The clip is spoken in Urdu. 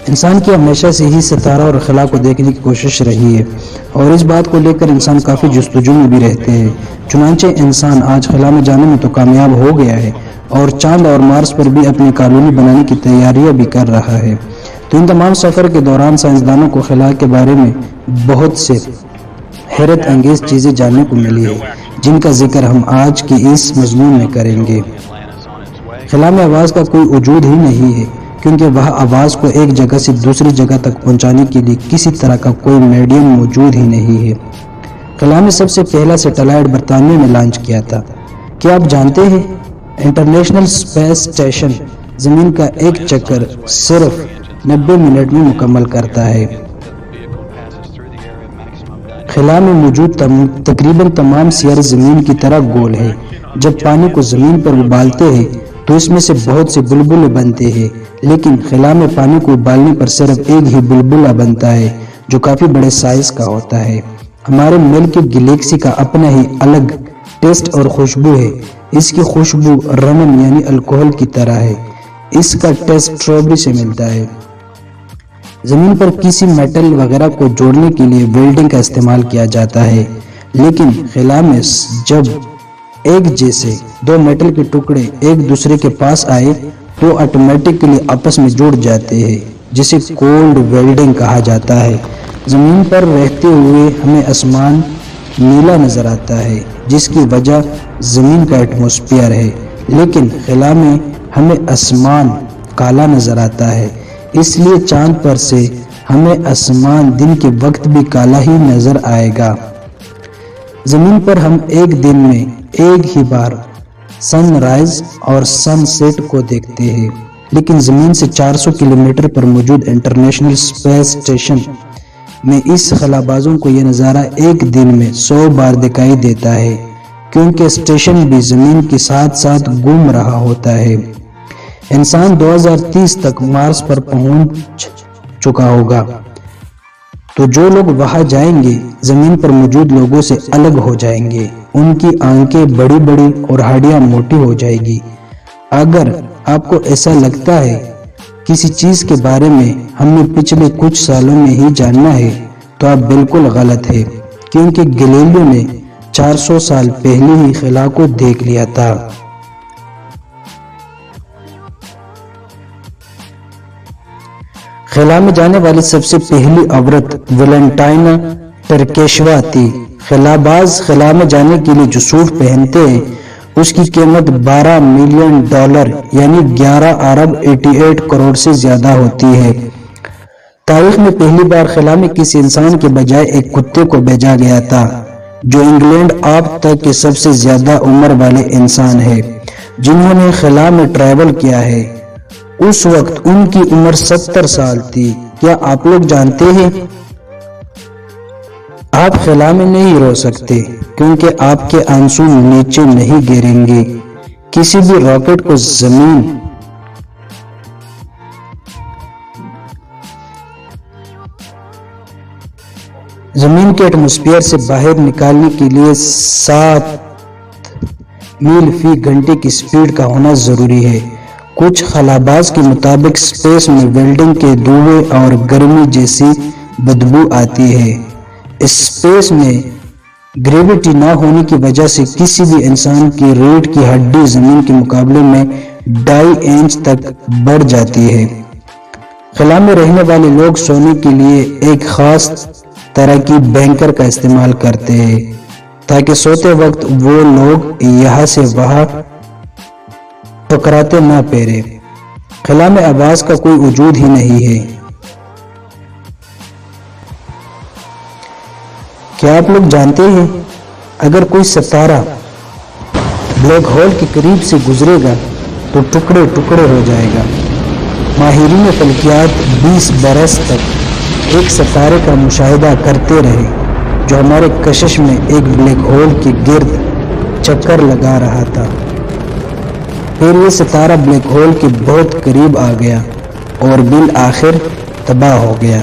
انسان کی ہمیشہ سے ہی ستارہ اور خلا کو دیکھنے کی کوشش رہی ہے، اور اس بات کو لے کر انسان کافی جستجو میں بھی رہتے ہیں۔ چنانچہ انسان آج خلا میں جانے میں تو کامیاب ہو گیا ہے، اور چاند اور مارس پر بھی اپنی کالونی بنانے کی تیاریاں بھی کر رہا ہے۔ تو ان تمام سفر کے دوران سائنسدانوں کو خلا کے بارے میں بہت سے حیرت انگیز چیزیں جاننے کو ملی ہے، جن کا ذکر ہم آج کی اس مضمون میں کریں گے۔ خلا میں آواز کا کوئی وجود ہی نہیں ہے، کیونکہ وہ آواز کو ایک جگہ سے دوسری جگہ تک پہنچانے کے لیے کسی طرح کا کوئی میڈیم موجود ہی نہیں ہے۔ خلا میں سب سے پہلا سیٹلائٹ برطانیہ میں لانچ کیا تھا۔ کیا آپ جانتے ہیں انٹرنیشنل اسپیس اسٹیشن زمین کا ایک چکر صرف 90 منٹ میں مکمل کرتا ہے۔ خلا میں موجود تقریباً تمام سیارے زمین کی طرح گول ہے۔ جب پانی کو زمین پر ابالتے ہیں تو اس میں سے بہت سے بلبلے بنتے ہیں، لیکن خلا میں پانی کو ابالنے پر صرف ایک ہی بلبلہ بنتا ہے، جو کافی بڑے سائز کا ہوتا ہے۔ ہمارے ملک گلیکسی کا اپنا ہی الگ ٹیسٹ اور خوشبو ہے۔ اس کی خوشبو رمن یعنی الکحل کی طرح ہے۔ اس کا ٹیسٹ اسٹرابیری سے ملتا ہے۔ زمین پر کسی میٹل وغیرہ کو جوڑنے کے لیے ویلڈنگ کا استعمال کیا جاتا ہے، لیکن خلا میں جب ایک جیسے دو میٹل کے ٹکڑے ایک دوسرے کے پاس آئے تو آٹومیٹکلی آپس میں جڑ جاتے ہیں، جسے کولڈ ویلڈنگ کہا جاتا ہے۔ زمین پر رہتے ہوئے ہمیں آسمان نیلا نظر آتا ہے، جس کی وجہ زمین کا ایٹماسفیئر ہے، لیکن خلا میں ہمیں آسمان کالا نظر آتا ہے۔ اس لیے چاند پر سے ہمیں آسمان دن کے وقت بھی کالا ہی نظر آئے گا۔ زمین پر ہم ایک دن میں ایک ہی بار سن رائز اور سن سیٹ کو دیکھتے ہیں، لیکن زمین سے 400 کلومیٹر پر موجود انٹرنیشنل اسپیس اسٹیشن میں اس خلا بازوں کو یہ نظارہ ایک دن میں 100 بار دکھائی دیتا ہے، کیونکہ اسٹیشن بھی زمین کے ساتھ ساتھ گھوم رہا ہوتا ہے۔ انسان 2030 تک مارس پر پہنچ چکا ہوگا، تو جو لوگ وہاں جائیں گے زمین پر موجود لوگوں سے الگ ہو جائیں گے۔ ان کی آنکھیں بڑی بڑی اور ہڈیاں موٹی ہو جائے گی۔ اگر آپ کو ایسا لگتا ہے کسی چیز کے بارے میں ہمیں پچھلے کچھ سالوں میں ہی جاننا ہے تو آپ بالکل غلط ہے، کیونکہ گلیلیو نے 400 سال پہلے ہی خلا کو دیکھ لیا تھا۔ خلا میں جانے والی سب سے پہلی عورت ویلنٹائنا ٹرکیشوا تھی۔ خلا باز خلا میں جانے کے لیے جو سوٹ پہنتے ہیں اس کی قیمت $12 ملین یعنی 11 ارب 88 کروڑ سے زیادہ ہوتی ہے۔ تاریخ میں پہلی بار خلا میں کسی انسان کے بجائے ایک کتے کو بھیجا گیا تھا، جو انگلینڈ اب تک کے سب سے زیادہ عمر والے انسان ہیں جنہوں نے خلا میں ٹریول کیا ہے۔ اس وقت ان کی عمر 70 سال تھی۔ کیا آپ لوگ جانتے ہیں آپ خلا میں نہیں رو سکتے، کیونکہ آپ کے آنسو نیچے نہیں گریں گے۔ کسی بھی راکٹ کو زمین کے ایٹماسفیئر سے باہر نکالنے کے لیے 7 میل فی گھنٹے کی سپیڈ کا ہونا ضروری ہے۔ کچھ خلاباز کے مطابق اسپیس میں ویلڈنگ کے دھوئیں اور گرمی جیسی بدبو آتی ہے۔ اسپیس میں گریویٹی نہ ہونے کی وجہ سے کسی بھی انسان کی ریڑھ کی ہڈی زمین کے مقابلے میں 2.5 انچ تک بڑھ جاتی ہے۔ خلا میں رہنے والے لوگ سونے کے لیے ایک خاص طرح کی بینکر کا استعمال کرتے ہیں تاکہ سوتے وقت وہ لوگ یہاں سے وہاں ٹکراتے نہ پھریں۔ خلا میں آواز کا کوئی وجود ہی نہیں ہے۔ کیا آپ لوگ جانتے ہیں اگر کوئی ستارہ بلیک ہول کے قریب سے گزرے گا تو ٹکڑے ٹکڑے ہو جائے گا۔ ماہرین فلکیات 20 برس تک ایک ستارے کا مشاہدہ کرتے رہے جو ہمارے کشش میں ایک بلیک ہول کے گرد چکر لگا رہا تھا۔ پھر یہ ستارہ بلیک ہول کے بہت قریب آ گیا اور بالآخر تباہ ہو گیا۔